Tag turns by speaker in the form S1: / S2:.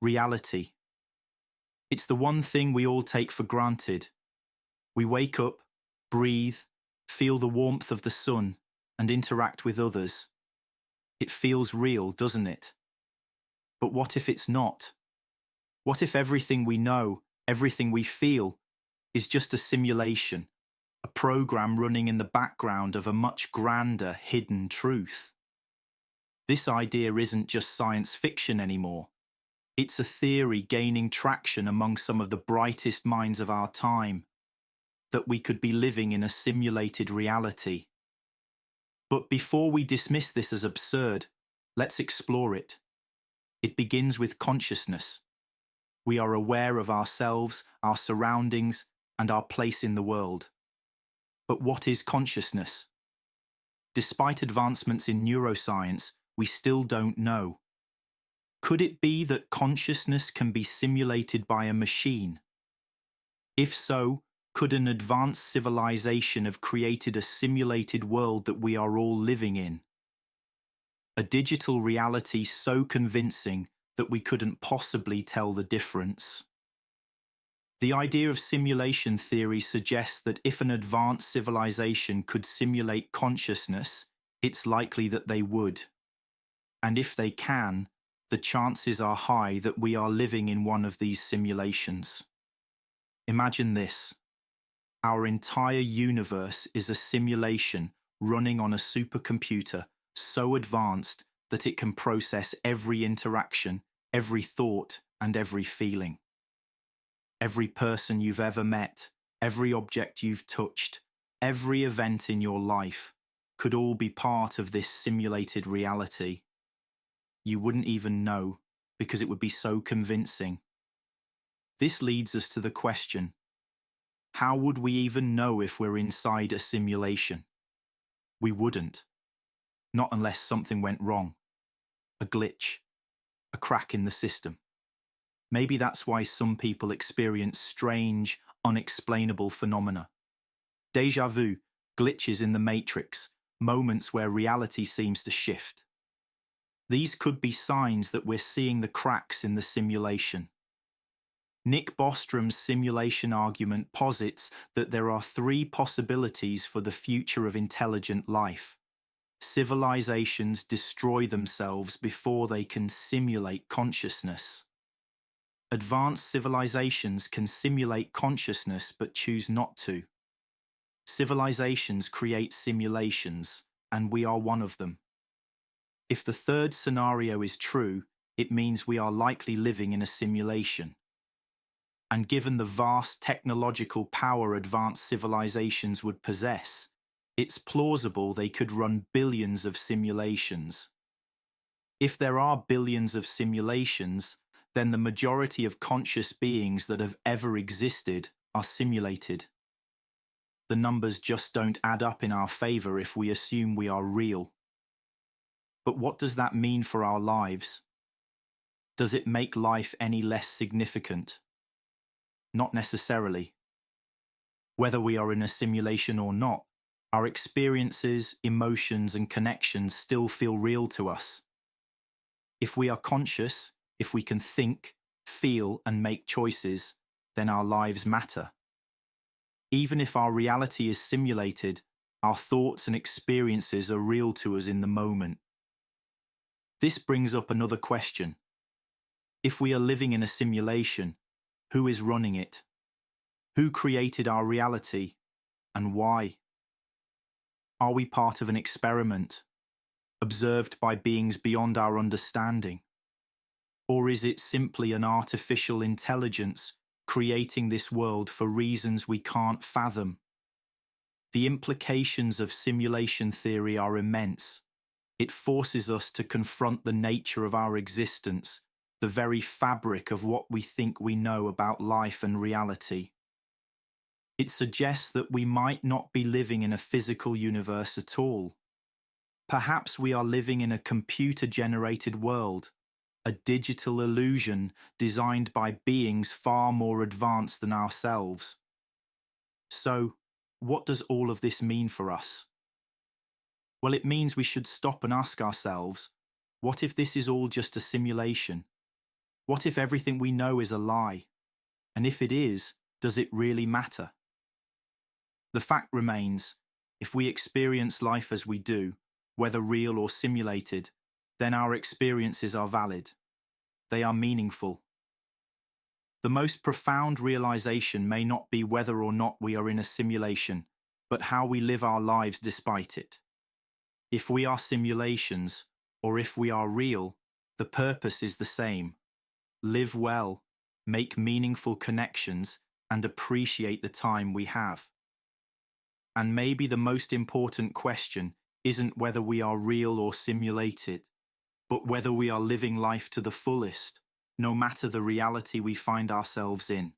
S1: Reality. It's the one thing we all take for granted. We wake up, breathe, feel the warmth of the sun, and interact with others. It feels real, doesn't it? But what if it's not? What if everything we know, everything we feel, is just a simulation, a program running in the background of a much grander, hidden truth? This idea isn't just science fiction anymore. It's a theory gaining traction among some of the brightest minds of our time, that we could be living in a simulated reality. But before we dismiss this as absurd, let's explore it. It begins with consciousness. We are aware of ourselves, our surroundings, and our place in the world. But what is consciousness? Despite advancements in neuroscience, we still don't know. Could it be that consciousness can be simulated by a machine? If so, could an advanced civilization have created a simulated world that we are all living in? A digital reality so convincing that we couldn't possibly tell the difference. The idea of simulation theory suggests that if an advanced civilization could simulate consciousness, it's likely that they would. And if they can, the chances are high that we are living in one of these simulations. Imagine this. Our entire universe is a simulation running on a supercomputer so advanced that it can process every interaction, every thought, and every feeling. Every person you've ever met, every object you've touched, every event in your life could all be part of this simulated reality. You wouldn't even know because it would be so convincing. This leads us to the question, how would we even know if we're inside a simulation? We wouldn't. Not unless something went wrong. A glitch. A crack in the system. Maybe that's why some people experience strange, unexplainable phenomena. Déjà vu, glitches in the matrix, moments where reality seems to shift. These could be signs that we're seeing the cracks in the simulation. Nick Bostrom's simulation argument posits that there are three possibilities for the future of intelligent life. Civilizations destroy themselves before they can simulate consciousness. Advanced civilizations can simulate consciousness but choose not to. Civilizations create simulations, and we are one of them. If the third scenario is true, it means we are likely living in a simulation. And given the vast technological power advanced civilizations would possess, it's plausible they could run billions of simulations. If there are billions of simulations, then the majority of conscious beings that have ever existed are simulated. The numbers just don't add up in our favor if we assume we are real. But what does that mean for our lives? Does it make life any less significant? Not necessarily. Whether we are in a simulation or not, our experiences, emotions, and connections still feel real to us. If we are conscious, if we can think, feel, and make choices, then our lives matter. Even if our reality is simulated, our thoughts and experiences are real to us in the moment. This brings up another question. If we are living in a simulation, who is running it? Who created our reality, and why? Are we part of an experiment, observed by beings beyond our understanding? Or is it simply an artificial intelligence creating this world for reasons we can't fathom? The implications of simulation theory are immense. It forces us to confront the nature of our existence, the very fabric of what we think we know about life and reality. It suggests that we might not be living in a physical universe at all. Perhaps we are living in a computer-generated world, a digital illusion designed by beings far more advanced than ourselves. So, what does all of this mean for us? Well, it means we should stop and ask ourselves, what if this is all just a simulation? What if everything we know is a lie? And if it is, does it really matter? The fact remains, if we experience life as we do, whether real or simulated, then our experiences are valid. They are meaningful. The most profound realization may not be whether or not we are in a simulation, but how we live our lives despite it. If we are simulations, or if we are real, the purpose is the same. Live well, make meaningful connections, and appreciate the time we have. And maybe the most important question isn't whether we are real or simulated, but whether we are living life to the fullest, no matter the reality we find ourselves in.